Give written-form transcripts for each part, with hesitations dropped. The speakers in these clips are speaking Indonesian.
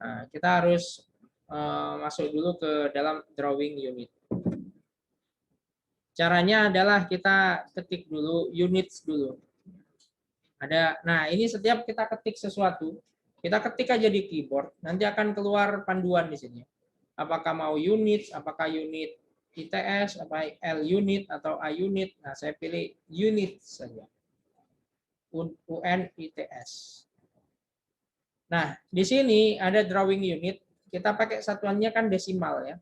Nah, kita harus masuk dulu ke dalam drawing unit. Caranya adalah kita ketik dulu units dulu. Nah ini setiap kita ketik sesuatu, kita ketik aja di keyboard, nanti akan keluar panduan di sini. Apakah mau units, apakah unit ITS, apa L unit atau A unit. Nah saya pilih unit saja. UN ITS. Nah di sini ada drawing unit, kita pakai satuannya kan desimal ya.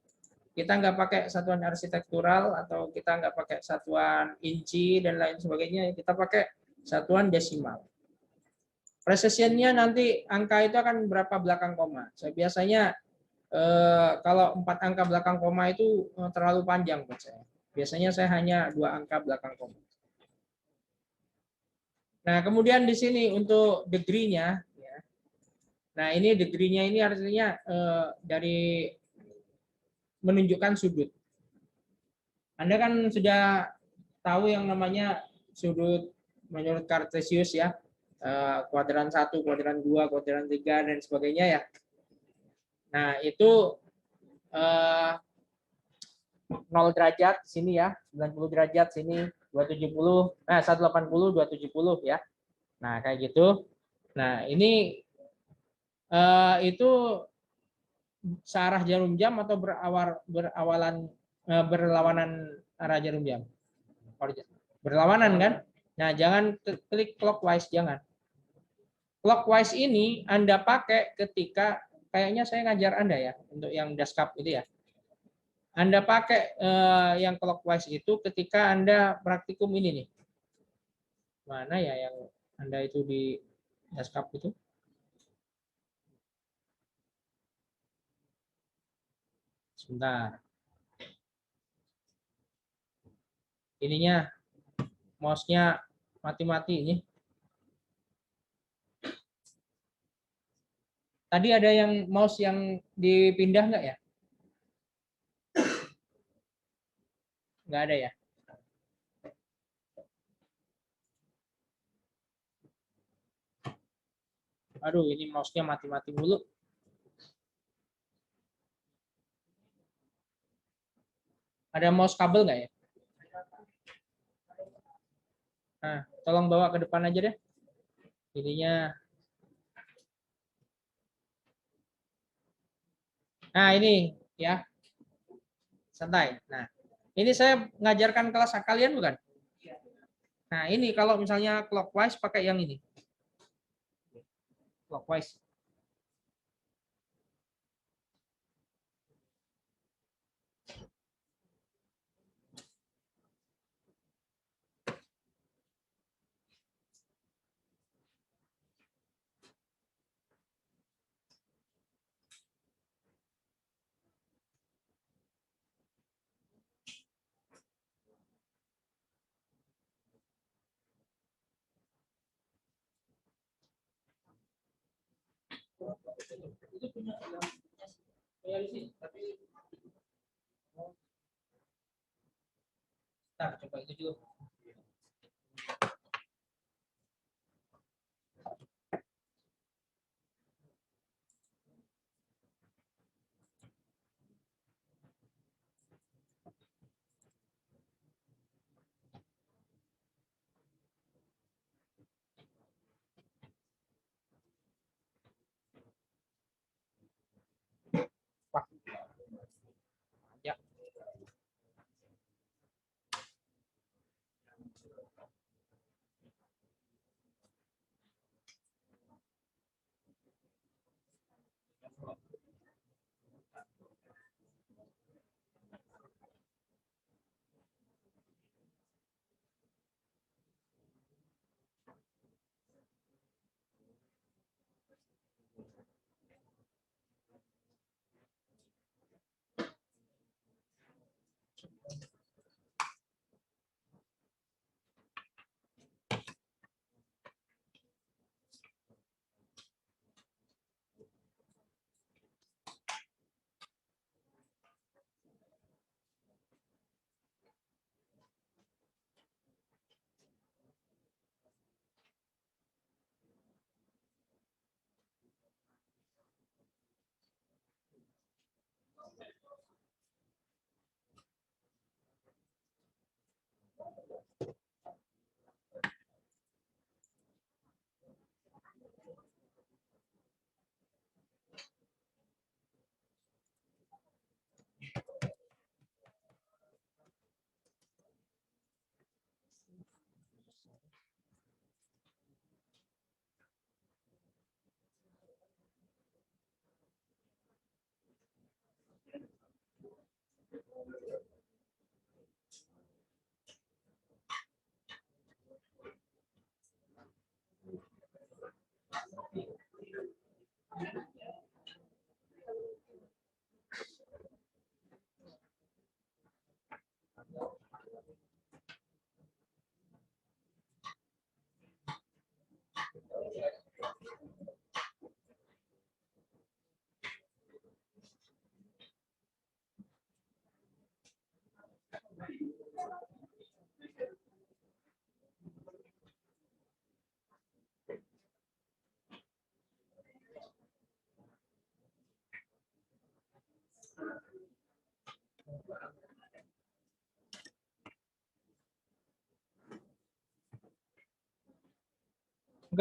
Kita nggak pakai satuan arsitektural atau kita nggak pakai satuan inci dan lain sebagainya, kita pakai satuan desimal. Precision-nya nanti angka itu akan berapa belakang koma. Saya biasanya kalau 4 angka belakang koma itu terlalu panjang buat saya. Biasanya saya hanya 2 angka belakang koma. Nah, kemudian di sini untuk degree-nya, ya. Nah ini degree-nya ini artinya dari menunjukkan sudut. Anda kan sudah tahu yang namanya sudut menurut Kartesius ya, kuadran 1, kuadran 2, kuadran 3 dan sebagainya ya. Nah, itu 0 derajat sini ya, 90 derajat sini, 270, 180, 270 ya. Nah, kayak gitu. Nah, ini itu searah jarum jam atau berlawanan arah jarum jam? Berlawanan kan? Nah, jangan klik clockwise, jangan. Clockwise ini Anda pakai ketika, kayaknya saya ngajar Anda ya, untuk yang Daskap itu ya. Anda pakai yang clockwise itu ketika Anda praktikum ini nih. Mana ya yang Anda itu di Daskap itu? Sebentar. Ininya mouse-nya mati-mati ini. Tadi ada yang mouse yang dipindah nggak ya? Nggak ada ya? Aduh, ini mouse-nya mati-mati mulu. Ada mouse kabel nggak ya? Nah, tolong bawa ke depan aja deh. Ininya. Nah, ini ya. Santai. Nah, ini saya ngajarkan kelas kalian bukan? Nah, ini kalau misalnya clockwise pakai yang ini. Clockwise. Itu punya tapi coba itu dulu. Wah, ya.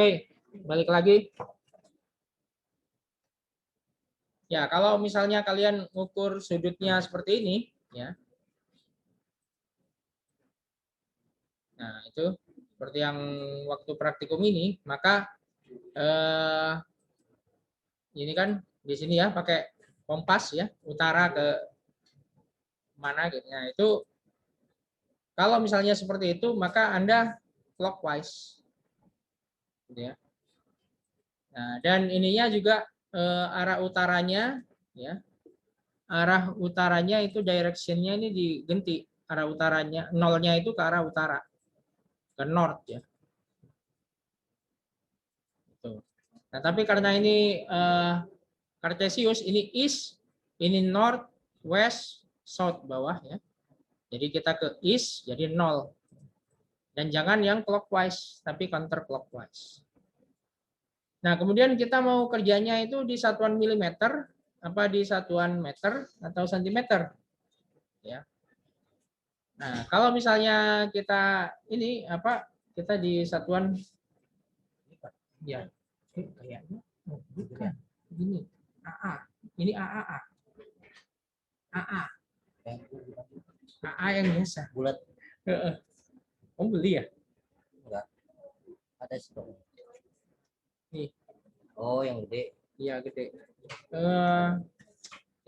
Oke, balik lagi. Ya, kalau misalnya kalian ukur sudutnya seperti ini, ya. Nah, itu seperti yang waktu praktikum ini, maka ini kan di sini ya pakai kompas ya, utara ke mana gitu. Nah, itu kalau misalnya seperti itu, maka Anda clockwise. Gitu ya. Nah, dan ininya juga arah utaranya, ya, arah utaranya itu directionnya ini diganti, arah utaranya nolnya itu ke arah utara, ke north ya. Gitu. Nah, tapi karena ini Cartesius, ini east, ini north, west, south bawah ya. Jadi kita ke east, jadi 0. Dan jangan yang clockwise, tapi counterclockwise. Nah, kemudian kita mau kerjanya itu di satuan milimeter, apa di satuan meter atau sentimeter. Ya. Nah, kalau misalnya kita ini apa kita di satuan ya kayaknya bukan ini AA. Ini AAA. AA. AA yang biasa. Bulat. Kamu beli ya? Enggak. Ada stok. Nih. Oh, yang gede. Iya, gede.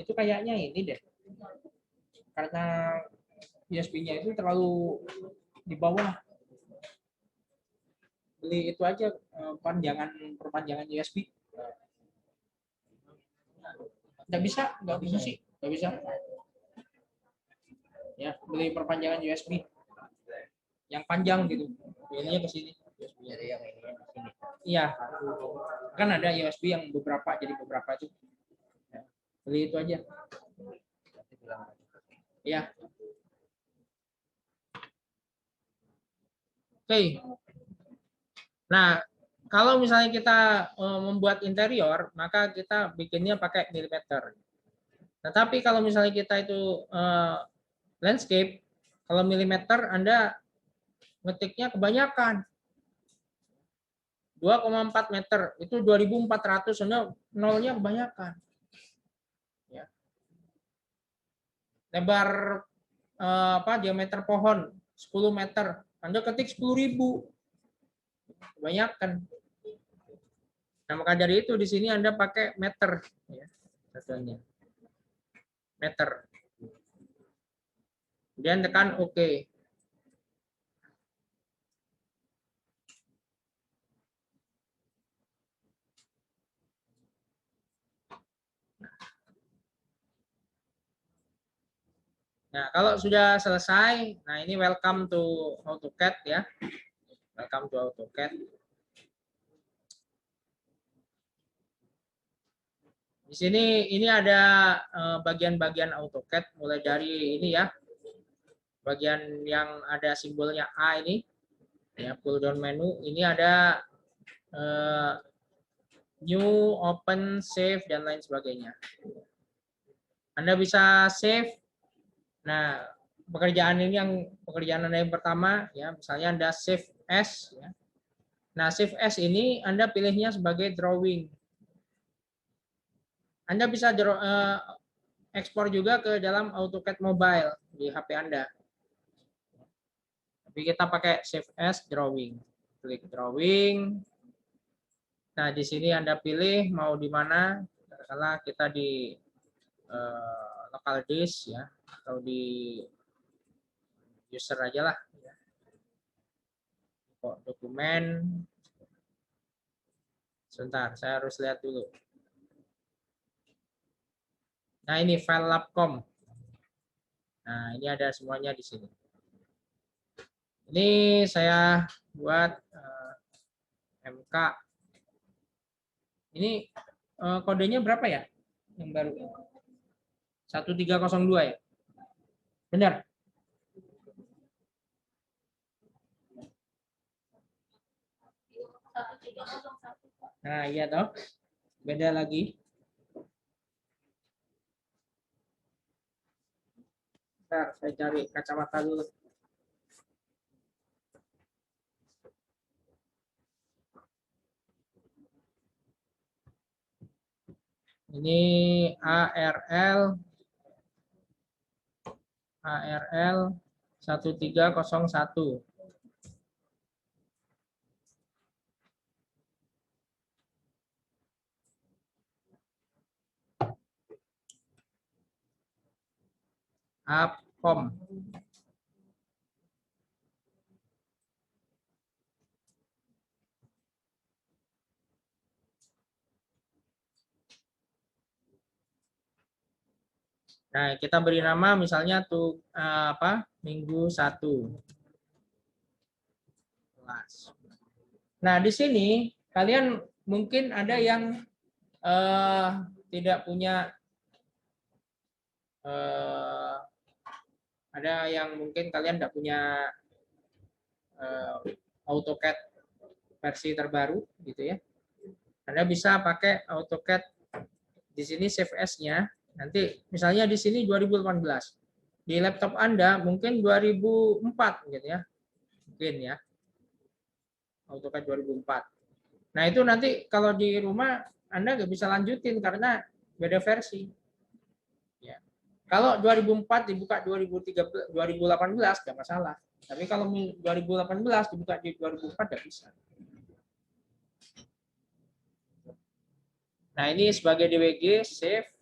Itu kayaknya ini deh. Karena USB-nya itu terlalu di bawah. Beli itu aja perpanjangan USB. Nggak bisa sih, nggak bisa. Ya, beli perpanjangan USB yang panjang gitu. Ininya ke sini. Jadi yang ini di sini. Iya, kan ada USB yang beberapa jadi beberapa itu. Ya, beli itu aja. Iya. Oke. Nah, kalau misalnya kita membuat interior, maka kita bikinnya pakai milimeter. Nah, tapi kalau misalnya kita itu landscape, kalau milimeter Anda ngetiknya kebanyakan. 2,4 meter, itu 2.400, Anda nolnya kebanyakan. Ya. Lebar diameter pohon 10 meter, Anda ketik 10.000. Kebanyakan. Nah, maka dari itu di sini Anda pakai meter ya, satuannya. Meter. Kemudian tekan OK. Nah, kalau sudah selesai, nah ini welcome to AutoCAD ya. Welcome to AutoCAD. Di sini ini ada bagian-bagian AutoCAD mulai dari ini ya. Bagian yang ada simbolnya A ini ya, pull down menu. Ini ada new, open, save dan lain sebagainya. Anda bisa save. Nah, pekerjaan ini pekerjaan Anda yang pertama ya, misalnya Anda save as ya. Nah, save as ini Anda pilihnya sebagai drawing. Anda bisa ekspor juga ke dalam AutoCAD Mobile di HP Anda. Tapi kita pakai save as drawing. Klik drawing. Nah, di sini Anda pilih mau di mana. Katakanlah kita di local disk ya, atau di user aja lah. Kok dokumen. Sebentar, saya harus lihat dulu. Nah, ini file labcom. Nah, ini ada semuanya di sini. Ini saya buat MK. Ini kodenya berapa ya? Yang baru. 1302 ya? Benar? Nah, iya toh. Beda lagi. Bentar, saya cari kacamata dulu. Ini ARL 1301. APOM. Nah, kita beri nama misalnya tuh minggu 1. Nah, di sini kalian mungkin ada yang tidak punya ada yang mungkin kalian tidak punya AutoCAD versi terbaru gitu ya. Anda bisa pakai AutoCAD di sini save as-nya. Nanti misalnya di sini 2018. Di laptop Anda mungkin 2004 gitu ya. Mungkin ya. AutoCAD 2004. Nah, itu nanti kalau di rumah Anda nggak bisa lanjutin karena beda versi. Ya. Kalau 2004 dibuka 2018 nggak masalah. Tapi kalau 2018 dibuka di 2004 nggak bisa. Nah, ini sebagai DWG save.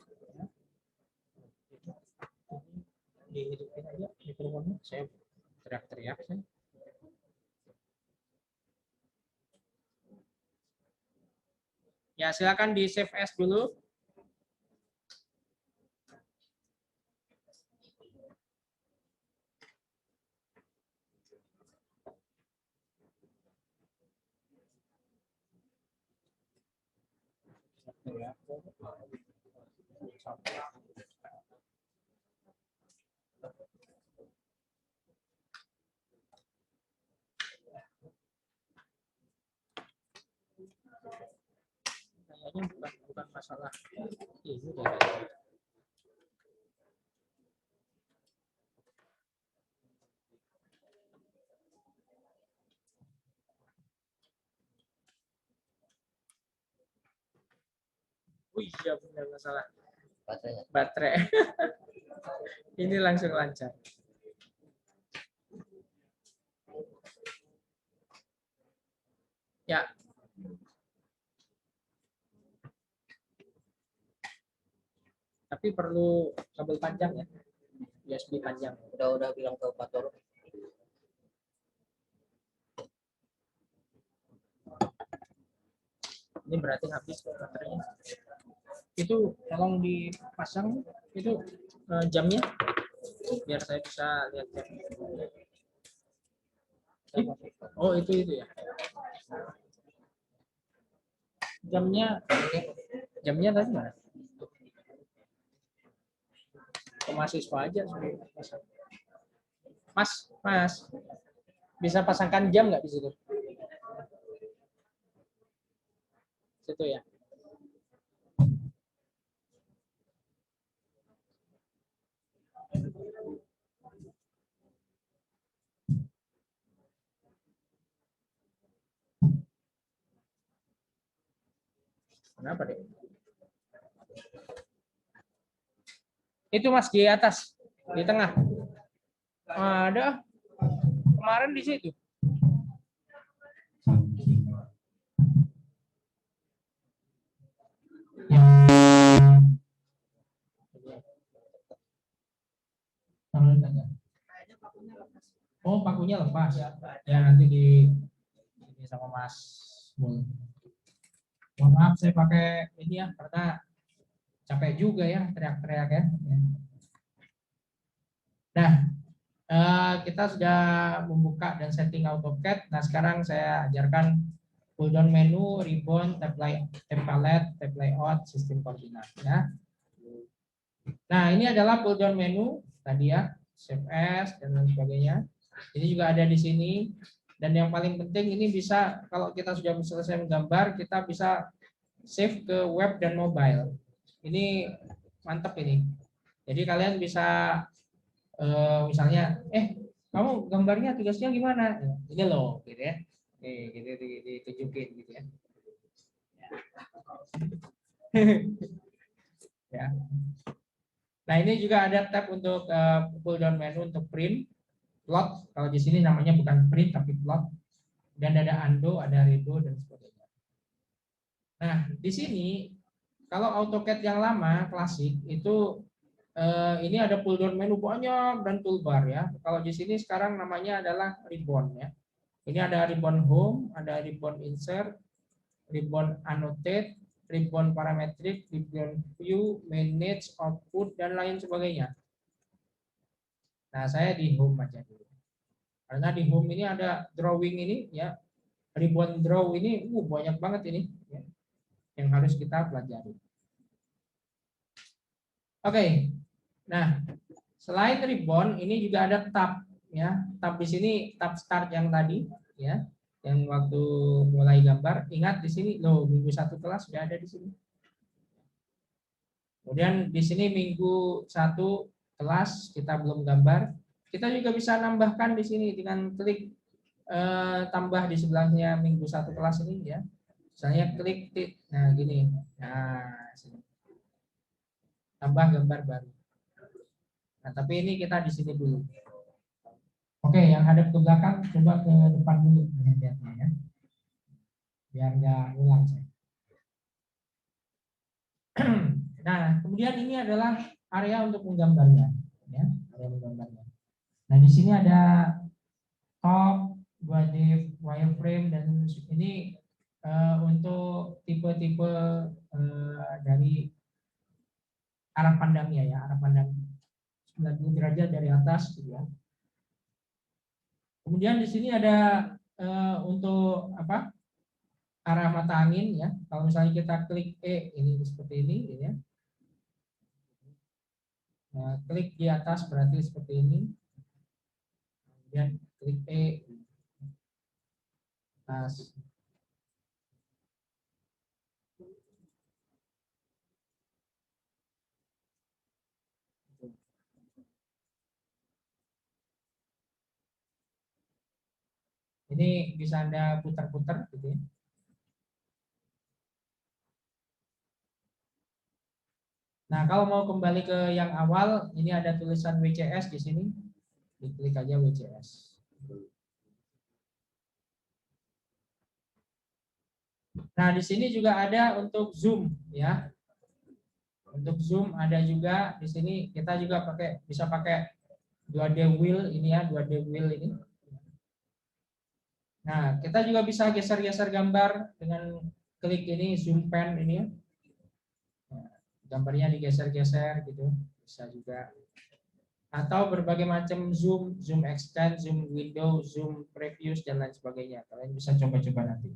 Dihidupin aja mikrofonnya, saya teriak-teriak. Ya, silakan di save as dulu. Kayaknya bukan masalah ini deh. Oh iya, benar masalah Baterainya. baterai. Ini langsung lancar. Ya. Tapi perlu kabel panjang ya. USB panjang. Udah bilang ke Pak Toro. Ini berarti habis baterainya. Itu tolong dipasang itu jamnya biar saya bisa lihat jam. Oh, itu ya. Jamnya tadi mana? Ke mahasiswa aja. Mas, bisa pasangkan jam nggak di situ? Situ ya. Kenapa deh? Itu Mas di atas, di tengah. Ada. Kemarin di situ. Oh, pakunya lepas. Ya nanti ini sama Mas Mul. Mohon maaf saya pakai ini ya karena capek juga ya teriak-teriak ya. Nah, kita sudah membuka dan setting AutoCAD. Nah, sekarang saya ajarkan pull down menu, ribbon, tab palette, tab layout, sistem koordinat ya. Nah, ini adalah pull down menu tadi ya, save as dan lain sebagainya. Ini juga ada di sini. Dan yang paling penting ini bisa kalau kita sudah selesai menggambar, kita bisa save ke web dan mobile. Ini mantap ini. Jadi kalian bisa misalnya, kamu gambarnya tugasnya gimana? Ini loh, gitu ya. Gitu ditunjukin gitu ya. Nah, ini juga ada tab untuk pull down menu untuk print, plot. Kalau di sini namanya bukan print tapi plot. Dan ada undo, ada redo dan sebagainya. Nah, di sini kalau AutoCAD yang lama klasik itu ini ada pull down menu banyak dan toolbar ya. Kalau di sini sekarang namanya adalah ribbon ya. Ini ada ribbon home, ada ribbon insert, ribbon annotate, ribbon parametric, ribbon view, manage, output dan lain sebagainya. Nah, saya di home aja dulu. Karena di home ini ada drawing ini ya. Ribbon draw ini banyak banget ini ya, yang harus kita pelajari. Oke. Nah, selain ribbon ini juga ada tab ya. Tab di sini tab start yang tadi ya. Yang waktu mulai gambar, ingat di sini loh minggu 1 kelas sudah ada di sini. Kemudian di sini minggu 1 kelas kita belum gambar, kita juga bisa nambahkan di sini dengan klik tambah di sebelahnya minggu 1 kelas ini ya. Misalnya klik nah gini. Nah, sini. Tambah gambar baru. Nah, tapi ini kita di sini dulu. Oke, yang hadap ke belakang coba ke depan dulu lihatnya ya. Biar nggak ulang saya. Nah, kemudian ini adalah area untuk menggambarnya ya, area menggambarnya. Nah, di sini ada top, 2D wireframe dan ini untuk tipe-tipe dari arah pandangnya ya, arah pandang 90 derajat dari atas gitu ya. Kemudian di sini ada untuk apa? Arah mata angin ya. Kalau misalnya kita klik ini seperti ini gitu ya. Nah, klik di atas berarti seperti ini. Kemudian klik atas. Ini bisa Anda putar-putar gitu ya. Nah, kalau mau kembali ke yang awal, ini ada tulisan WCS di sini. Diklik aja WCS. Nah, di sini juga ada untuk zoom ya. Untuk zoom ada juga di sini kita juga bisa pakai 2D wheel ini ya, 2D wheel ini. Nah, kita juga bisa geser-geser gambar dengan klik ini zoom pen ini ya. Gambarnya digeser-geser gitu, bisa juga. Atau berbagai macam zoom, zoom extend, zoom window, zoom previous dan lain sebagainya. Kalian bisa coba-coba nanti.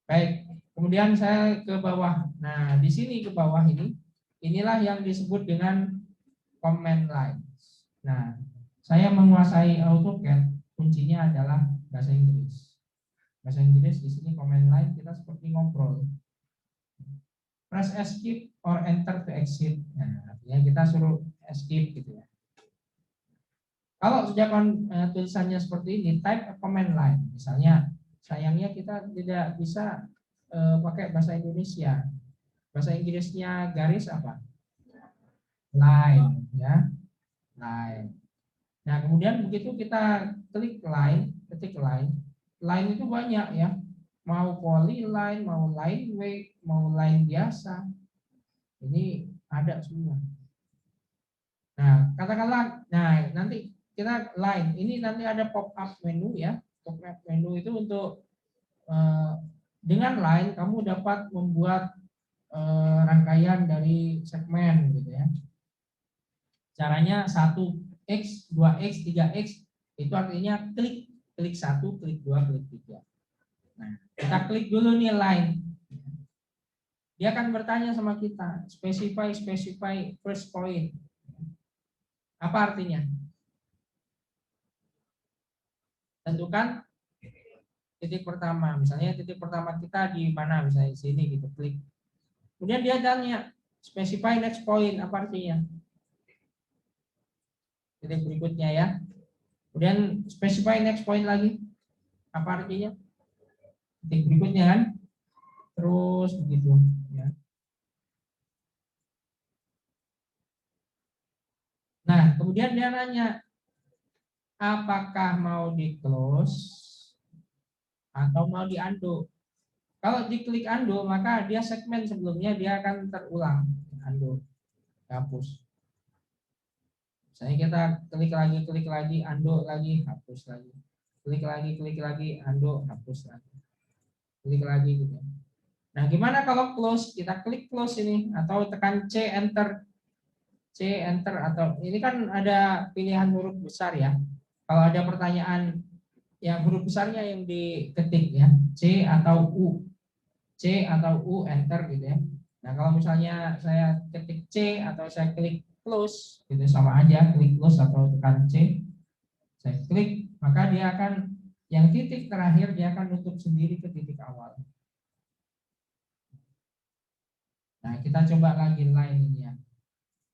Baik, kemudian saya ke bawah. Nah, di sini ke bawah ini, inilah yang disebut dengan command line. Nah, saya menguasai AutoCAD, kuncinya adalah bahasa Inggris. Bahasa Inggris di sini command line kita seperti ngobrol. Press escape or enter to exit. Nah, artinya kita suruh escape gitu ya. Kalau sudah tulisannya seperti ini, type a command line. Misalnya, sayangnya kita tidak bisa pakai bahasa Indonesia. Bahasa Inggrisnya garis apa? Line, ya, line. Nah, kemudian begitu kita klik line, ketik line, line itu banyak ya. Mau polyline, mau line weight, mau line biasa. Ini ada semua. Nah, katakanlah, nah nanti kita line. Ini nanti ada pop up menu ya. Pop up menu itu untuk dengan line kamu dapat membuat rangkaian dari segmen gitu ya. Caranya 1x, 2x, 3x itu artinya klik 1, klik 2, klik 3. Nah, kita klik dulu nih line. Dia akan bertanya sama kita, specify first point. Apa artinya? Tentukan titik pertama. Misalnya titik pertama kita di mana? Misalnya di sini gitu, klik. Kemudian dia tanya, specify next point. Apa artinya? Titik berikutnya ya. Kemudian specify next point lagi. Apa artinya? Titik berikutnya, kan? Terus begitu ya. kemudian dia nanya, apakah mau di close atau mau di undo. Kalau diklik undo, maka dia segmen sebelumnya dia akan terulang. Undo, hapus. Misalnya kita klik lagi, undo lagi, hapus lagi. Klik lagi, undo, hapus lagi. Klik lagi gitu. Nah, gimana kalau close? Kita klik close ini atau tekan C enter. C enter atau ini kan ada pilihan huruf besar ya. Kalau ada pertanyaan yang huruf besarnya yang diketik ya, C atau U. C atau U enter gitu ya. Nah, kalau misalnya saya ketik C atau saya klik close gitu sama aja, klik close atau tekan C. Saya klik, maka dia akan yang titik terakhir dia akan nutup sendiri ke titik awal. Nah, kita coba lagi line ini ya.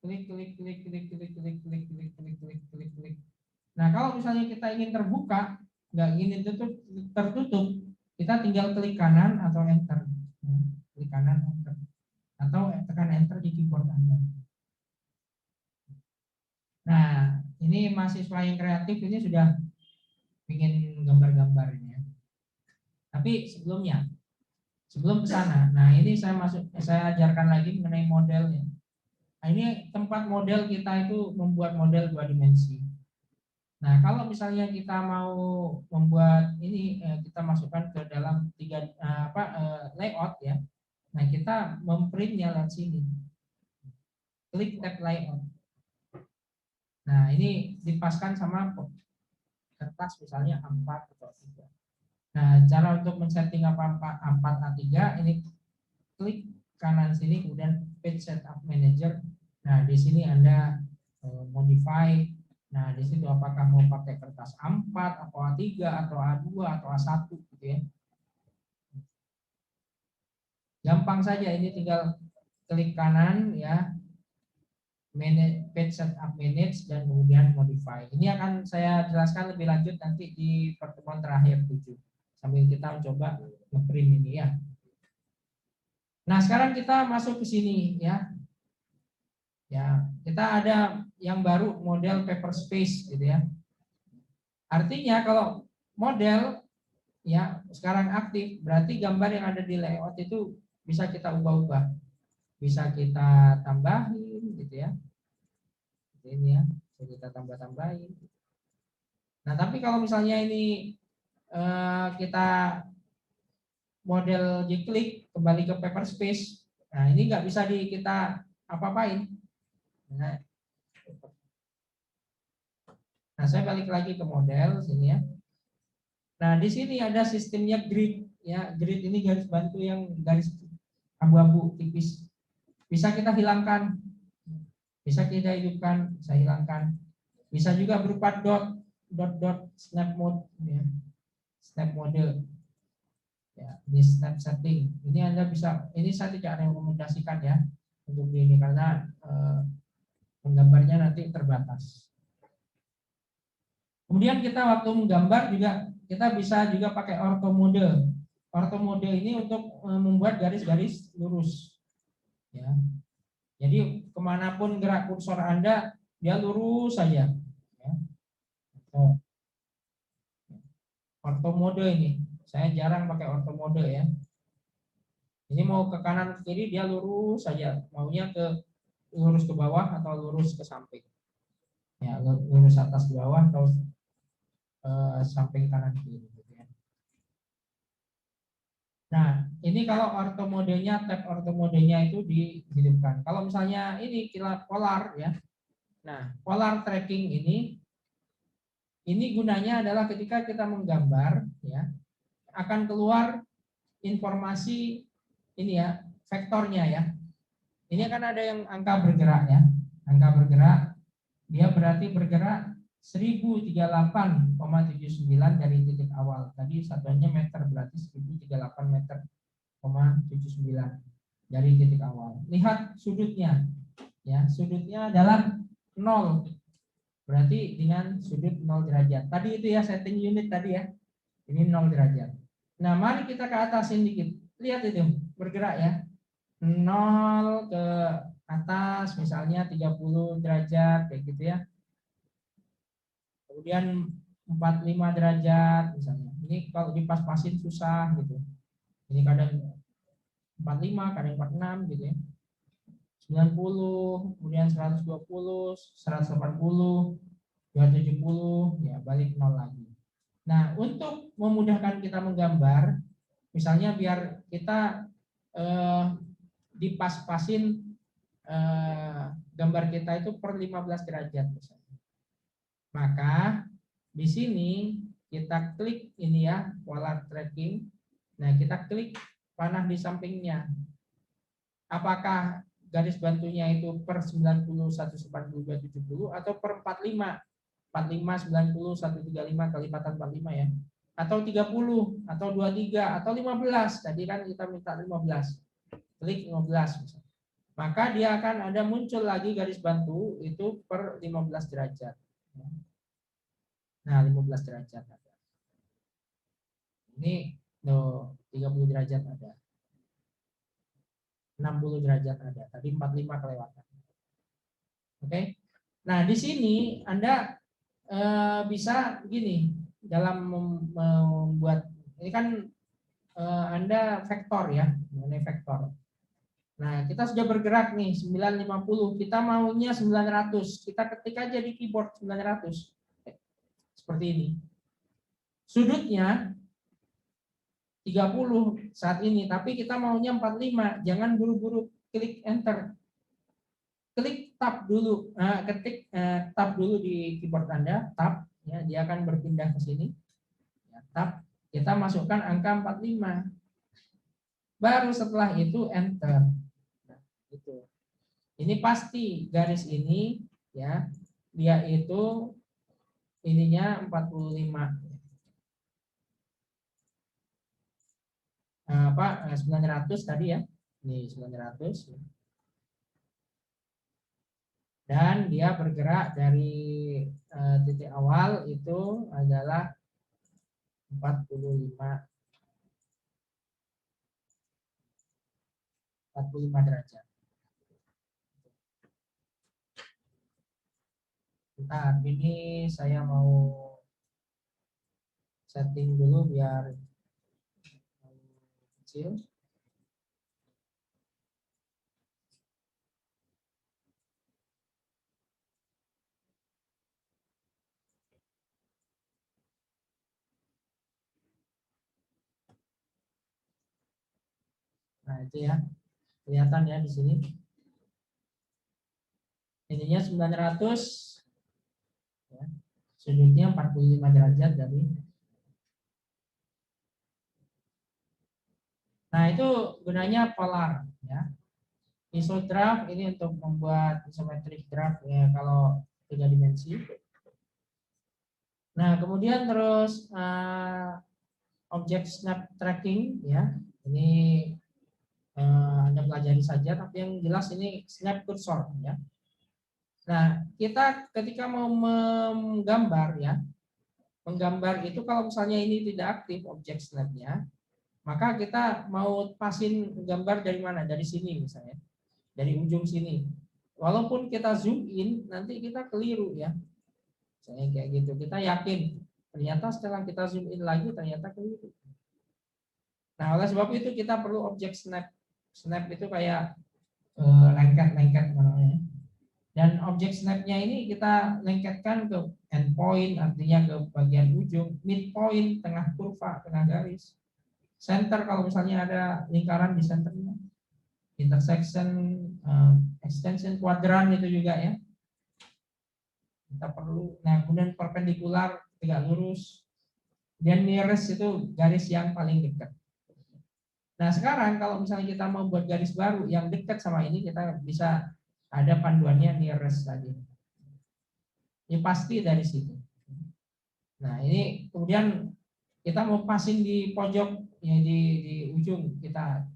Klik. Nah, kalau misalnya kita ingin terbuka, nggak ingin tertutup, kita tinggal klik kanan atau enter. Klik kanan enter. Atau tekan enter di keyboard Anda. Nah, ini mahasiswa yang kreatif ini sudah ingin gambar-gambar ini ya. Tapi sebelum ke sana, nah ini saya ajarkan lagi mengenai modelnya. Nah, ini tempat model kita itu membuat model 2 dimensi. Nah, kalau misalnya kita mau membuat ini, kita masukkan ke dalam layout ya. Nah, kita memprintnya lewat sini. Klik tab layout. Nah, ini dipaskan sama kertas misalnya A4 atau A3. Nah, cara untuk men-setting A4 A3 ini klik kanan sini kemudian page setup manager. Nah, di sini Anda modify. Nah, di situ apakah mau pakai kertas A4 atau A3 atau A2 atau A1 gitu ya. Gampang saja, ini tinggal klik kanan ya. Page setup manage dan kemudian modify. Ini akan saya jelaskan lebih lanjut nanti di pertemuan terakhir 7. Sambil kita mencoba nge-print ini ya. Nah, sekarang kita masuk ke sini ya. Ya, kita ada yang baru model paper space gitu ya. Artinya kalau model ya sekarang aktif, berarti gambar yang ada di layout itu bisa kita ubah-ubah. Bisa kita tambahin gitu ya. Ini ya, bisa kita tambah-tambahin. Nah, tapi kalau misalnya ini kita model diklik kembali ke paper space, nah ini nggak bisa kita apa-apain. Nah, saya balik lagi ke model sini ya. Nah, di sini ada sistemnya grid ya. Grid ini garis bantu yang garis abu-abu tipis. Bisa kita hilangkan. Bisa kita hidupkan, bisa hilangkan. Bisa juga berupa dot snap mode ya. Snap mode. Ya, ini snap setting. Ini Anda bisa, ini saya tidak rekomendasikan ya untuk ini karena menggambarnya nanti terbatas. Kemudian kita waktu menggambar juga kita bisa juga pakai ortho mode. Ortho mode ini untuk membuat garis-garis lurus. Ya. Jadi kemanapun gerak kursor Anda, dia lurus saja. Ya. Ortho mode ini, saya jarang pakai ortho mode ya. Ini mau ke kanan ke kiri dia lurus saja, maunya lurus ke bawah atau lurus ke samping. Ya, lurus atas ke bawah atau samping kanan kiri. Nah, ini kalau ortho modenya, tab ortho modenya itu dihidupkan. Kalau misalnya ini kita polar ya. Nah, polar tracking ini gunanya adalah ketika kita menggambar ya, akan keluar informasi ini ya, vektornya ya. Ini akan ada yang angka bergerak ya. Angka bergerak dia berarti bergerak 1038,79 dari titik awal. Tadi satuannya meter, berarti 1038 meter, 79 dari titik awal. Lihat sudutnya. Ya, sudutnya adalah 0. Berarti dengan sudut 0 derajat. Tadi itu ya setting unit tadi ya. Ini 0 derajat. Nah, mari kita ke atasin dikit. Lihat itu, bergerak ya. 0 ke atas misalnya 30 derajat kayak gitu ya. kemudian 45 derajat misalnya. Ini kalau dipas-pasin susah gitu. Ini kadang 45, kadang 46 gitu ya. 90, kemudian 120, 180, 270, ya balik nol lagi. Nah, untuk memudahkan kita menggambar, misalnya biar kita dipas-pasin gambar kita itu per 15 derajat misalnya. Maka di sini kita klik ini ya, pola tracking. Nah, kita klik panah di sampingnya. Apakah garis bantunya itu per 90, 140, 270 atau per 45? 45, 90, 135 kelipatan 45 ya. Atau 30, atau 23, atau 15. Tadi kan kita minta 15. Klik 15 misalnya. Maka dia akan ada muncul lagi garis bantu itu per 15 derajat. Nah, 15 derajat ada. Ini 30 derajat ada. 60 derajat ada. Tadi 45 kelewatan. Oke. Nah, di sini Anda bisa gini dalam membuat ini kan Anda vektor ya, mengenai vektor. Nah, kita sudah bergerak nih 950, kita maunya 900. Kita ketik aja di keyboard 900. Seperti ini. Sudutnya 30 saat ini, tapi kita maunya 45. Jangan buru-buru klik enter. Klik tab dulu. Nah, ketik tab dulu di keyboard Anda, tab ya, dia akan berpindah ke sini. Ya, tab, kita masukkan angka 45. Baru setelah itu enter. Nah, itu. Ini pasti garis ini ya, dia itu ininya 45. 900 tadi ya. Ini 900. Dan dia bergerak dari titik awal itu adalah 45 derajat. Bentar, ini saya mau setting dulu biar kecil. Nah, itu ya. Kelihatan ya di sini. Ininya 900 ya. Sudutnya 45 derajat dari. Nah, itu gunanya polar ya. Isograph ini untuk membuat isometric graph ya kalau 3 dimensi. Nah, kemudian terus object snap tracking ya. Ini Anda pelajari saja, tapi yang jelas ini snap cursor ya. Nah, kita ketika mau menggambar ya, menggambar itu kalau misalnya ini tidak aktif object snapnya, maka kita mau pasin gambar dari mana? Dari sini misalnya, dari ujung sini. Walaupun kita zoom in, nanti kita keliru ya. Misalnya kayak gitu, kita yakin. Ternyata setelah kita zoom in lagi, ternyata keliru. Nah, oleh sebab itu kita perlu object snap. Snap itu kayak lengket-lengket namanya. Dan object snapnya ini kita lengketkan ke endpoint, artinya ke bagian ujung, midpoint, tengah kurva, tengah garis. Center kalau misalnya ada lingkaran di centernya. Intersection, extension, kuadran itu juga ya. Kita perlu. Nah, kemudian perpendikular, tegak lurus. Dan nearest itu garis yang paling dekat. Nah, sekarang kalau misalnya kita mau buat garis baru yang dekat sama ini, kita bisa ada panduannya nearest tadi. Ini pasti dari situ. Nah, ini kemudian kita mau passing di pojok, ya di ujung, kita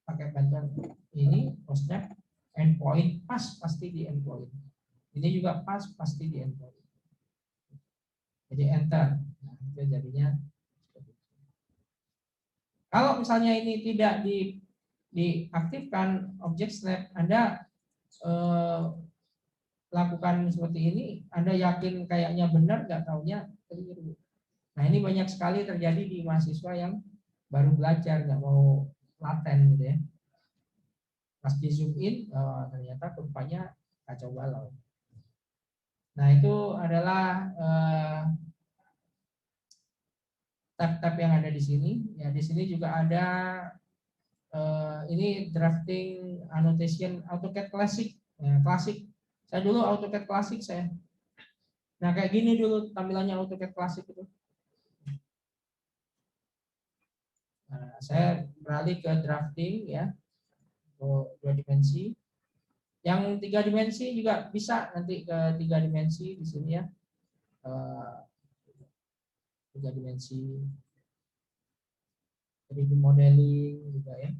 pakai bantuan ini, snap, endpoint, pas pasti di endpoint. Ini juga pas pasti di endpoint. Jadi enter. Nah, itu jadinya. Kalau misalnya ini tidak diaktifkan object snap, Anda lakukan seperti ini, Anda yakin kayaknya benar, nggak taunya keliru. Nah ini banyak sekali terjadi di mahasiswa yang baru belajar, nggak mau laten gitu ya. Pas di zoom in, ternyata kurvanya kacau balau. Nah itu adalah tab-tab yang ada di sini. Ya di sini juga ada ini drafting annotation AutoCAD Classic. Ya, Classic. Saya dulu AutoCAD Classic saya. Nah kayak gini dulu tampilannya AutoCAD Classic itu. Nah, saya beralih ke drafting ya, 2 dimensi. Yang 3 dimensi juga bisa nanti ke 3 dimensi di sini ya. 3 dimensi 3D modeling juga ya.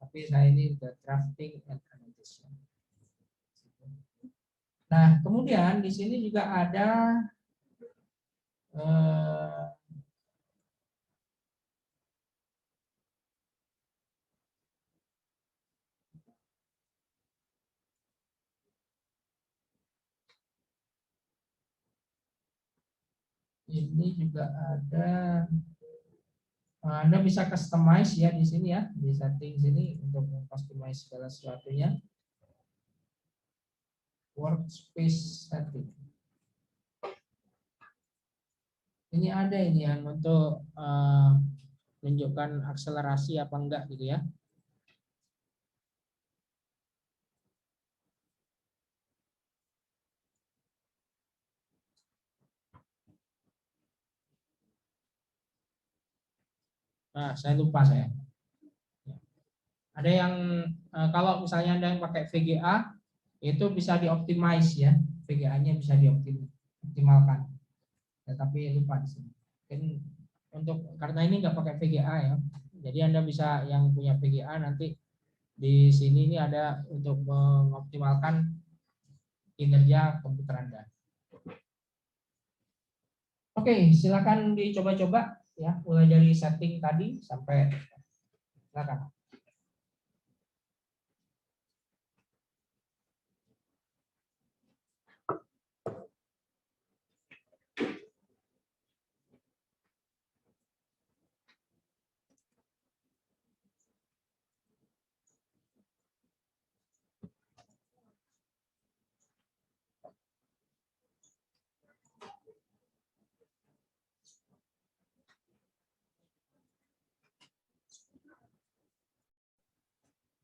Tapi saya ini the drafting and annotation. Nah, kemudian di sini juga ada ini juga ada Anda bisa customize ya di sini ya, di setting sini untuk customize segala sesuatunya. Workspace setting. Ini ada ini yang untuk menunjukkan akselerasi apa enggak gitu ya. Nah, saya lupa saya. Ada yang kalau misalnya Anda yang pakai VGA itu bisa dioptimize ya, VGA-nya bisa dioptimalkan. Ya, tapi lupa di sini. Mungkin untuk karena ini nggak pakai VGA ya, jadi Anda bisa yang punya VGA nanti di sini ini ada untuk mengoptimalkan kinerja komputer Anda. Oke, silakan dicoba-coba ya, mulai dari setting tadi sampai silakan.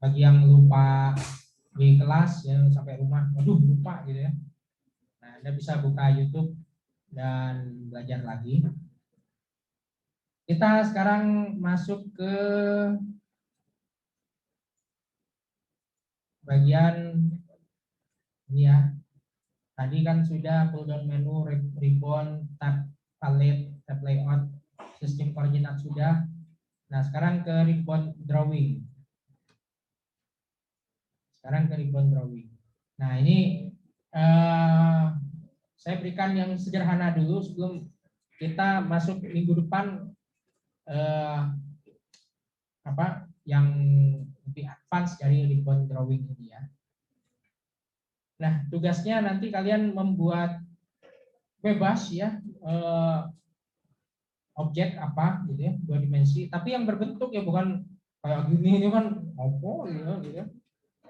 Bagi yang lupa di kelas ya sampai rumah, aduh lupa gitu ya. Nah, Anda bisa buka YouTube dan belajar lagi. Kita sekarang masuk ke bagian ini ya. Tadi kan sudah pull down menu, ribbon, tab palette, tab layout, sistem koordinat sudah. Nah, sekarang ke ribbon drawing. Nah, ini saya berikan yang sederhana dulu sebelum kita masuk minggu depan yang lebih advance dari ribbon drawing ini ya. Nah, tugasnya nanti kalian membuat bebas ya objek apa gitu ya, 2 dimensi, tapi yang berbentuk ya bukan kayak gini ini kan apa gitu ya.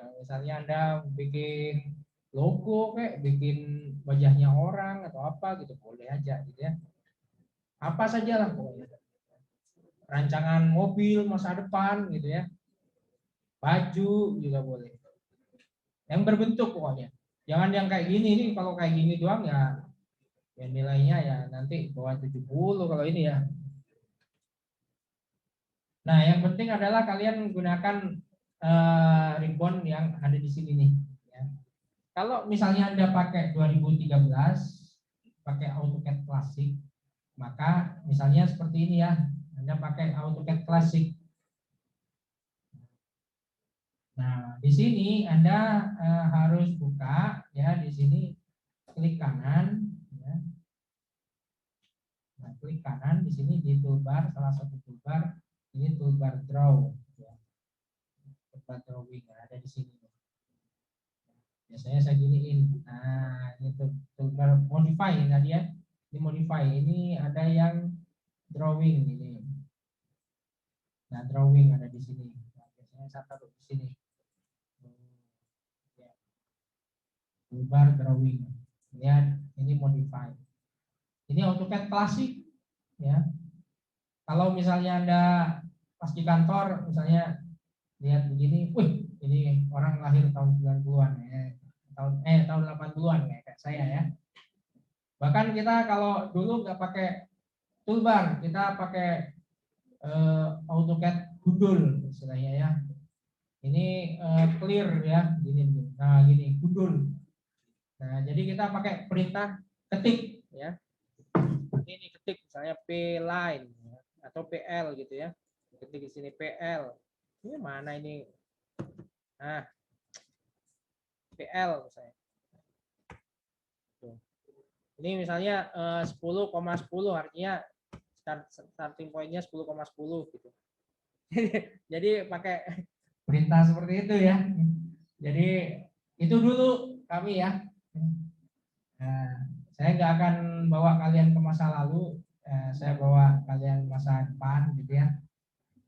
Nah, misalnya Anda bikin logo kayak bikin wajahnya orang atau apa gitu boleh aja gitu ya. Apa saja lah pokoknya. Rancangan mobil masa depan gitu ya. Baju juga boleh. Yang berbentuk pokoknya. Jangan yang kayak gini ini, kalau kayak gini doang ya nilainya ya nanti bawah 70 kalau ini ya. Nah, yang penting adalah kalian menggunakan ribbon yang ada di sini nih ya. Kalau misalnya Anda pakai 2013 pakai AutoCAD Classic, maka misalnya seperti ini ya. Anda pakai AutoCAD Classic. Nah, di sini Anda harus buka ya, di sini klik kanan ya. Nah, klik kanan di sini di toolbar, salah satu toolbar ini toolbar draw ya. Toolbar drawing ada di sini. Biasanya saya giniin. Nah, ini toolbar modify ini tadi ya. Ini modify. Ini ada yang drawing ini. Nah, drawing ada di sini. Nah, biasanya saya taruh di sini. Ya. Toolbar drawing. Lihat, ini modify. Ini AutoCAD klasik ya. Kalau misalnya Anda pas di kantor misalnya lihat begini, wih, ini orang lahir tahun 90-an ya. Tahun 80-an kayak saya ya. Bahkan kita kalau dulu nggak pakai toolbar, kita pakai AutoCAD gundul istilahnya ya. Ini clear ya, gini. Nah, gini, gundul. Nah, jadi kita pakai perintah ketik ya. Ini ketik misalnya P line ya, atau PL gitu ya. Ketik di sini PL. Ini mana ini? Nah, PL misalnya. Tuh. Ini misalnya 10,10 artinya starting pointnya 10,10 gitu. Jadi pakai perintah seperti itu ya. Jadi itu dulu kami ya. Nah, saya nggak akan bawa kalian ke masa lalu, saya bawa kalian masa depan gitu ya.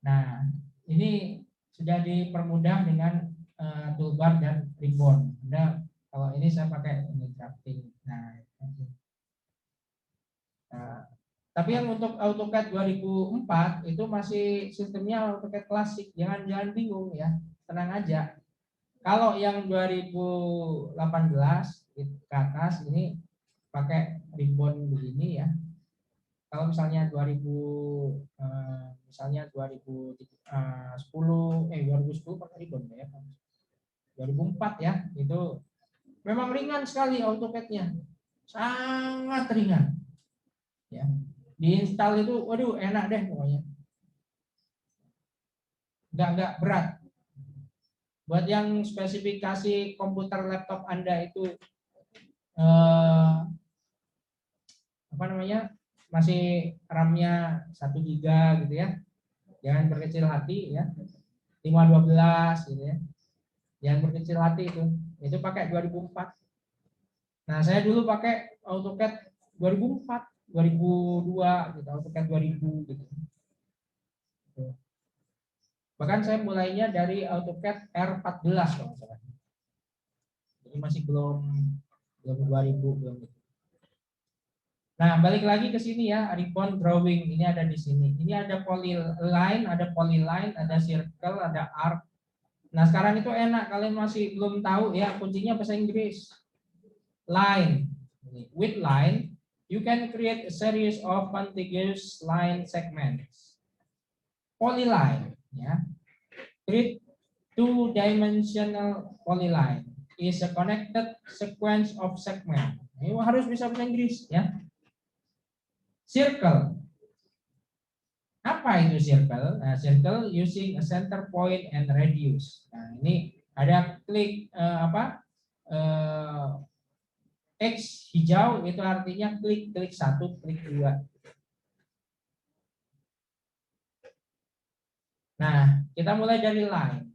Nah, ini sudah dipermudah dengan toolbar dan ribbon. Kalau ini saya pakai ini drafting. Nah, tapi yang untuk AutoCAD 2004 itu masih sistemnya AutoCAD klasik. Jangan bingung ya, tenang aja. Kalau yang 2018 ke atas ini pakai ribbon begini ya. Kalau misalnya 2010 pakai ribbon ya. 2004 ya, itu memang ringan sekali AutoCAD-nya. Sangat ringan. Ya. Diinstal itu waduh enak deh pokoknya. Enggak berat. Buat yang spesifikasi komputer laptop Anda itu apa namanya? Masih RAM-nya 1 GB gitu ya. Jangan berkecil hati ya. 512 gitu ya. Jangan berkecil hati itu. Itu pakai 2004. Nah, saya dulu pakai AutoCAD 2004, 2002 gitu, AutoCAD 2000 gitu. Bahkan saya mulainya dari AutoCAD R14 kalau nggak salah. Jadi masih belum 2000 belum. Nah, balik lagi ke sini ya, ribbon drawing ini ada di sini. Ini ada polyline, ada circle, ada arc. Nah, sekarang itu enak, kalian masih belum tahu ya, kuncinya bahasa Inggris. Line. With line, you can create a series of contiguous line segments. Polyline, ya. Create two-dimensional polyline is a connected sequence of segment. Ini harus bisa bahasa Inggris ya. Circle. Apa itu circle? Nah, circle using a center point and radius. Nah, ini ada klik X hijau itu artinya klik 1, klik 2. Nah, kita mulai dari line.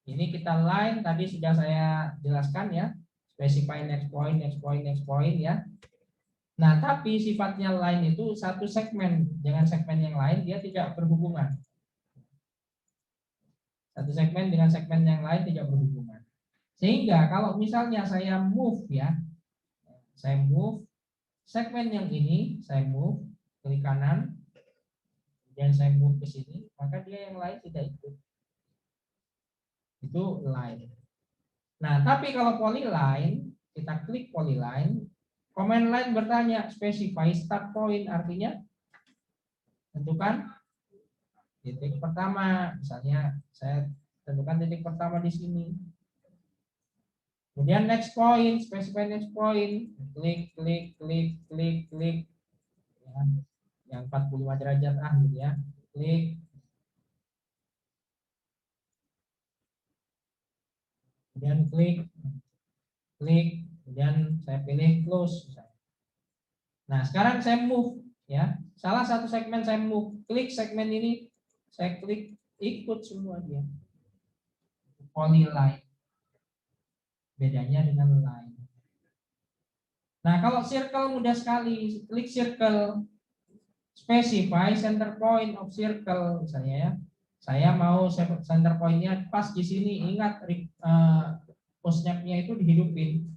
Ini kita line tadi sudah saya jelaskan ya. Specify next point ya. Nah, tapi sifatnya line itu satu segmen dengan segmen yang lain dia tidak berhubungan. Satu segmen dengan segmen yang lain tidak berhubungan. Sehingga kalau misalnya saya move ya, saya move segmen yang ini, saya move klik kanan, dan saya move ke sini, maka dia yang lain tidak ikut. Itu line. Nah, tapi kalau polyline, kita klik polyline, command line bertanya specify start point, artinya tentukan titik pertama. Misalnya saya tentukan titik pertama di sini. Kemudian next point, specify next point, klik. Ya, yang 45 derajat gitu ya. Klik. Kemudian klik, kemudian saya pilih close. Nah, sekarang saya move ya. Salah satu segmen saya move, klik segmen ini, saya klik ikut semua dia. Polyline. bedanya dengan line. Nah, kalau circle mudah sekali, klik circle, specify center point of circle misalnya ya. Saya mau center point-nya pas di sini. Ingat snap-nya itu dihidupin.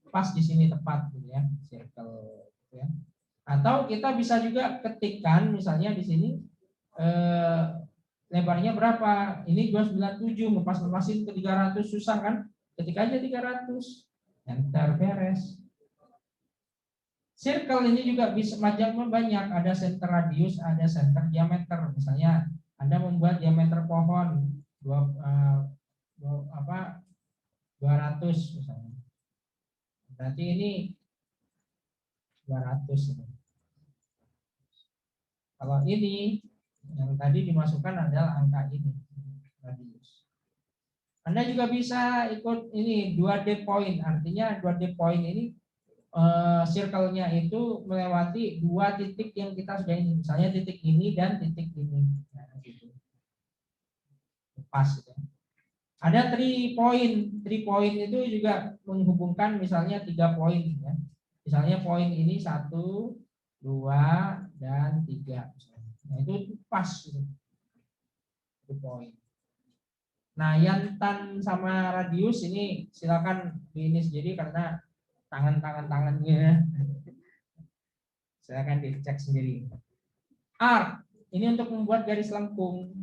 Pas di sini tepat gitu ya, circle gitu ya. Atau kita bisa juga ketikkan misalnya di sini lebarnya berapa? Ini 297, lepasin ke 300 susah kan? Ketik aja 300. Enter, beres. Circle ini juga bisa macamnya banyak, ada center radius, ada center diameter. Misalnya Anda membuat diameter pohon 200 misalnya. Berarti ini 200. Kalau ini yang tadi dimasukkan adalah angka ini radius. Anda juga bisa ikut ini 2D point, artinya 2D point ini circle-nya itu melewati dua titik yang kita sudah ini, misalnya titik ini dan titik ini. Nah, gitu. Pas ya. Ada 3 point. 3 point itu juga menghubungkan misalnya 3 poin ya. Misalnya poin ini 1, 2, dan 3. Nah, itu pas gitu. Itu poin. Nah, yantan sama radius ini silakan ini sendiri karena tangannya silakan dicek sendiri. Arc ini untuk membuat garis lengkung.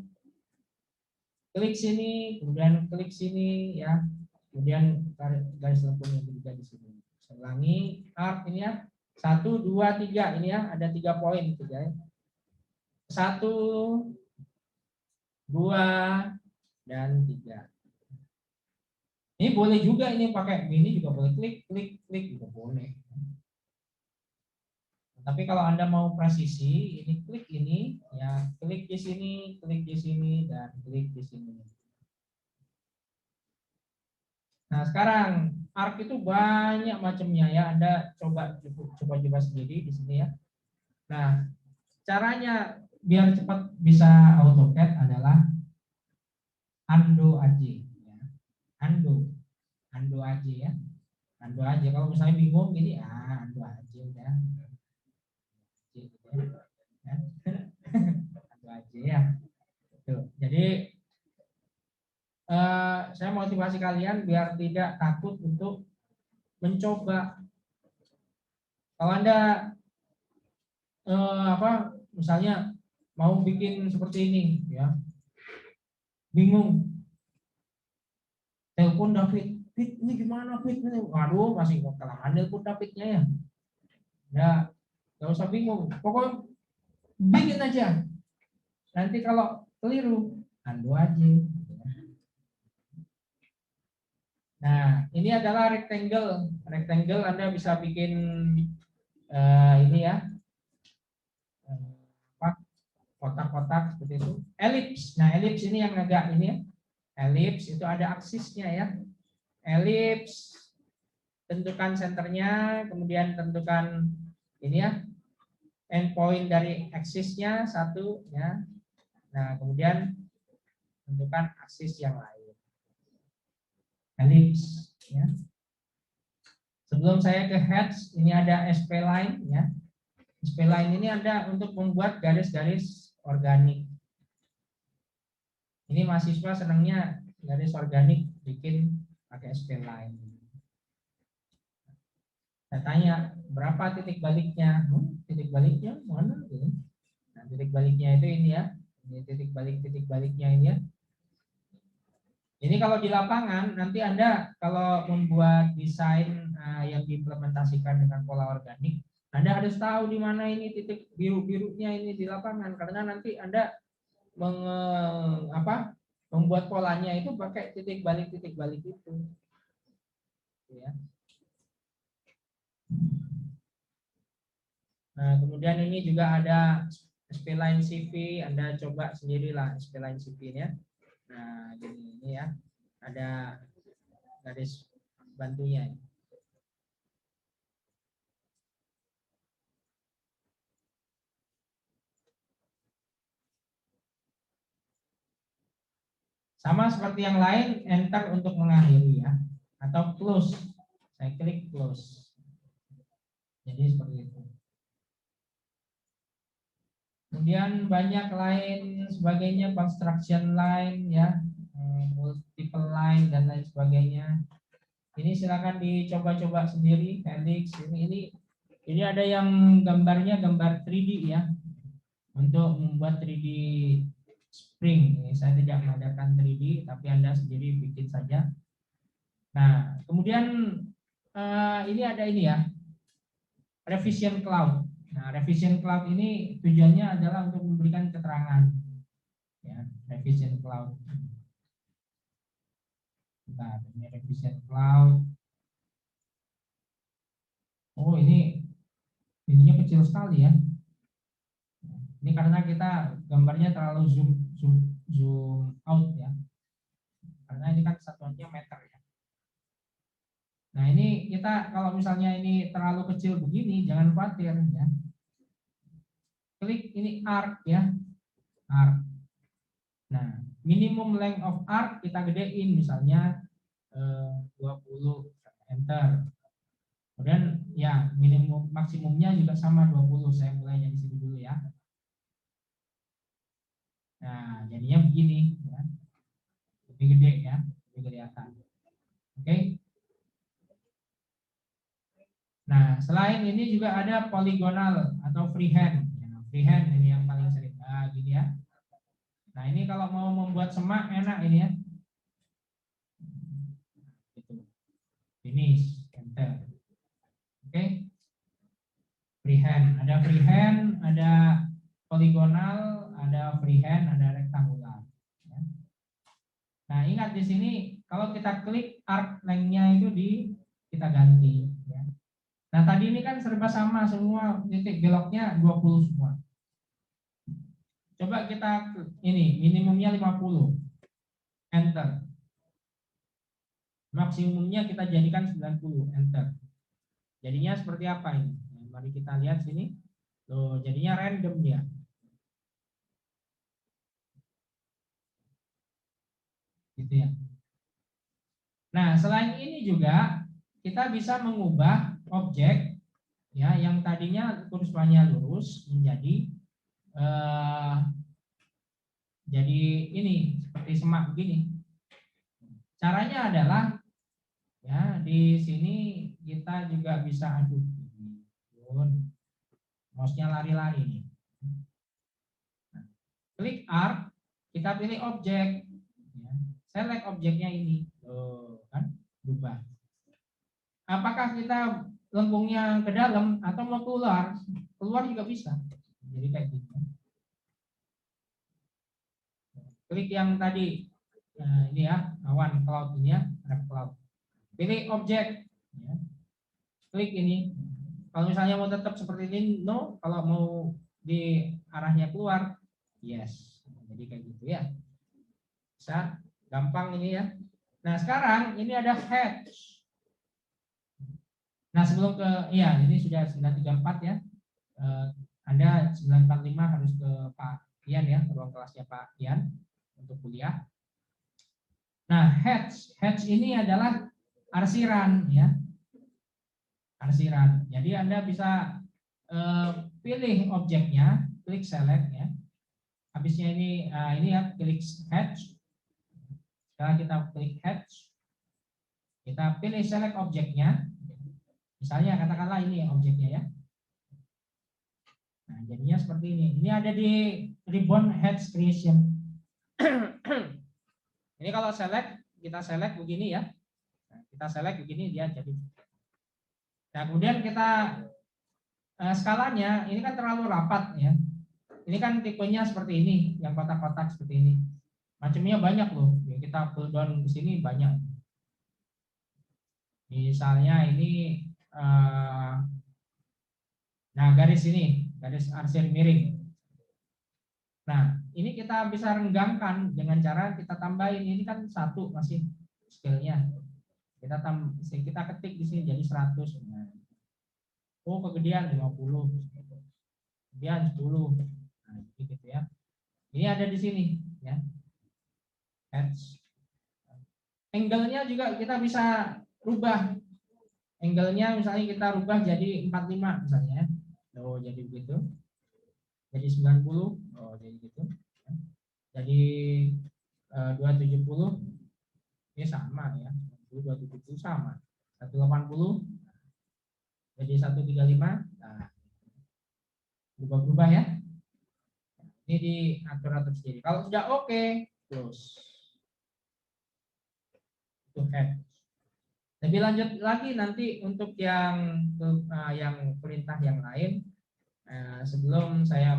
Klik sini, kemudian klik sini ya, kemudian garis lengkungnya juga di sini. Saya ulangi, arc ini ya, 1, 2, 3 ini ya, ada 3 poin gitu ya. 1, 2, dan 3. Ini boleh juga ini pakai ini juga boleh, klik juga boleh. Tapi kalau Anda mau presisi, ini klik ini ya, klik di sini, dan klik di sini. Nah, sekarang arc itu banyak macamnya ya. Anda coba sendiri di sini ya. Nah, caranya biar cepat bisa AutoCAD adalah undo aja ya. Undo aja ya. Undo aja. Kalau misalnya bingung gini, undo aja udah. Ya. Undo aja ya. Tuh. Jadi saya motivasi kalian biar tidak takut untuk mencoba. Kalau Anda misalnya mau bikin seperti ini ya, bingung, telepon David, ini gimana Fit? Waduh, masih kelamaan telepon Davidnya ya. Ya, nggak usah bingung, pokoknya bikin aja. Nanti kalau keliru, undo aja. Nah, ini adalah rectangle. Rectangle Anda bisa bikin ini ya, kotak-kotak seperti itu. Elips. Nah, elips ini yang agak ini ya. Elips itu ada aksisnya ya. Elips, tentukan senternya, kemudian tentukan ini ya, endpoint dari aksisnya 1 ya. Nah, kemudian tentukan aksis yang lain. Elips ya. Sebelum saya ke heads, ini ada SP line ya. SP line ini ada untuk membuat garis-garis organik. Ini mahasiswa senangnya garis organik bikin pakai SP line. Saya tanya berapa titik baliknya? Titik baliknya mana? Nah, titik baliknya itu ini ya. Ini titik baliknya ini ya. Ini kalau di lapangan nanti Anda kalau membuat desain yang diimplementasikan dengan pola organik, Anda harus tahu di mana ini titik biru-birunya ini di lapangan karena nanti Anda membuat polanya itu pakai titik balik itu. Ya. Nah, kemudian ini juga ada SP-line CV, Anda coba sendirilah SP-line CV-nya. Nah, ini ya, ada garis bantunya. Sama seperti yang lain, enter untuk mengakhiri ya. atau close. Saya klik close. Jadi seperti itu. Kemudian banyak lain sebagainya, construction line ya, multiple line dan lain sebagainya. Ini silakan dicoba-coba sendiri, helix. Ini ada yang gambarnya gambar 3D ya. Untuk membuat 3D spring, ini saya tidak mengadakan 3D, tapi Anda sendiri bikin saja. Nah, kemudian ini ada ini ya, revision cloud. Nah, revision cloud ini tujuannya adalah untuk memberikan keterangan. Ya, revision cloud. Nah, ini revision cloud. Oh, ininya kecil sekali ya. Ini karena kita gambarnya terlalu zoom out ya. Karena ini kan satuannya meter ya. Nah, ini kita kalau misalnya ini terlalu kecil begini, jangan khawatir ya. Klik ini arc ya. Arc. Nah, minimum length of arc kita gedein misalnya 20, enter. Kemudian ya minimum maksimumnya juga sama 20. Saya mulai dari sini dulu ya. Nah, jadinya begini ya. Lebih gede ya, lebih kelihatan. Oke. Nah, selain ini juga ada poligonal atau freehand. Ya, freehand ini yang paling sering. Nah, gini ya. Nah, ini kalau mau membuat semak enak ini ya. Gitu. Finish, enter. Oke. Freehand, ada poligonal, ada freehand, ada rektangular. Ya. Nah, ingat di sini kalau kita klik arc length-nya itu kita ganti. Ya. Nah, tadi ini kan serba sama semua, titik beloknya 20 semua. Coba kita ini minimumnya 50. Enter. Maksimumnya kita jadikan 90. Enter. Jadinya seperti apa ini? Nah, mari kita lihat sini. Loh, jadinya random dia. Gitu ya. Nah, selain ini juga kita bisa mengubah objek ya yang tadinya kurvanya lurus menjadi jadi ini seperti semak begini. Caranya adalah ya di sini kita juga bisa mouse-nya lari-lari nih. Nah, klik arc, kita pilih objek. Ya, select objeknya ini. Tuh, kan berubah. Apakah kita lengkungnya ke dalam atau mau keluar? Keluar juga bisa. Jadi kayak gitu. Klik yang tadi ini ya, awan cloud ini ya, wrap cloud. Pilih objek. Ya. Klik ini. Kalau misalnya mau tetap seperti ini, no. Kalau mau di arahnya keluar, yes. Jadi kayak gitu ya. Bisa, gampang ini ya. Nah, sekarang ini ada hatch. Nah, sebelum ya ini sudah 934 ya. Anda 945 harus ke Pak Ian ya, ke ruang kelasnya Pak Ian untuk kuliah. Nah, hatch ini adalah arsiran ya. Arsiran. Jadi Anda bisa pilih objeknya, klik select ya. Habisnya ini ya, klik hatch. Sekarang kita klik hatch. Kita pilih select objeknya. Misalnya katakanlah ini objeknya ya. Nah, jadinya seperti ini. Ini ada di ribbon hatch creation. Ini kalau kita select begini ya. Nah, kita select begini dia jadi. Nah, kemudian kita skalanya ini kan terlalu rapat ya. Ini kan tipenya seperti ini, yang kotak-kotak seperti ini. Macamnya banyak loh. Ya, kita pull down ke sini banyak. Misalnya ini nah garis ini, garis arsir miring. Nah, ini kita bisa renggangkan dengan cara kita tambahin. Ini kan 1 masih scale-nya. Kita ketik di sini jadi 100. Nah, oh, kegedean 50. Kemudian 10. Nah, gitu ya. Ini ada di sini ya. Angle-nya juga kita bisa rubah angle-nya, misalnya kita rubah jadi 45 misalnya. Oh, jadi begitu. Jadi 90. Oh, jadi gitu. Jadi 270 ini sama ya. 270 sama. 180 jadi 135. Nah, berubah-ubah ya. Ini diatur-atur sendiri. Kalau sudah oke, close. Itu head. Lebih lanjut lagi nanti untuk yang perintah yang lain, sebelum saya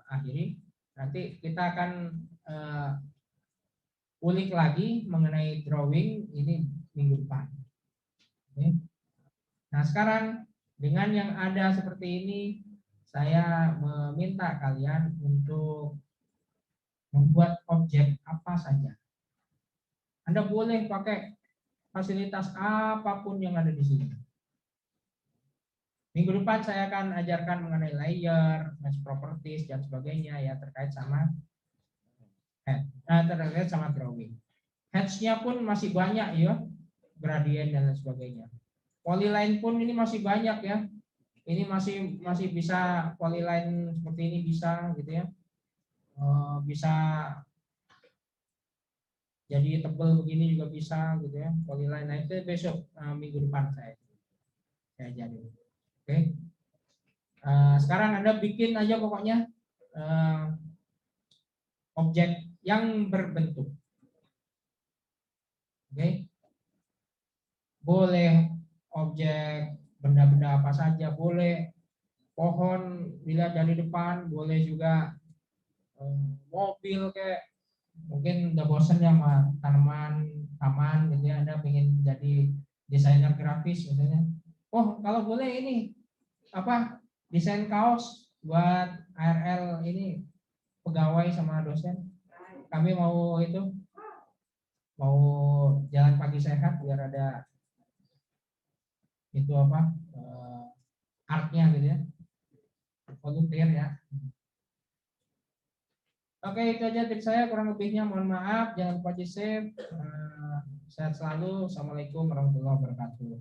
akhiri, nanti kita akan ulik lagi mengenai drawing ini minggu depan. Oke. Nah, sekarang dengan yang ada seperti ini, saya meminta kalian untuk membuat objek apa saja. Anda boleh pakai fasilitas apapun yang ada di sini. Minggu depan saya akan ajarkan mengenai layer, mesh properties dan sebagainya ya terkait sama head, terkait sama drawing. Heads-nya pun masih banyak ya, gradient dan lain sebagainya. Polyline pun ini masih banyak ya. Ini masih bisa polyline seperti ini bisa gitu ya. Bisa jadi tebal begini juga bisa gitu ya. Polyline, nah itu besok minggu depan saya ajarin. Oke. Sekarang Anda bikin aja pokoknya objek yang berbentuk. Oke. Boleh objek benda-benda apa saja, boleh pohon dilihat dari depan, boleh juga mobil, kayak mungkin udah bosan ya sama tanaman taman gitu ya, Anda pengen jadi desainer grafis misalnya. Oh, kalau boleh ini apa, desain kaos buat ARL ini pegawai sama dosen. Kami mau itu, mau jalan pagi sehat biar ada itu apa, artnya gitu ya, volunteer ya. Oke, itu aja tips saya, kurang lebihnya mohon maaf, jangan lupa di save. Sehat selalu. Assalamualaikum warahmatullahi wabarakatuh.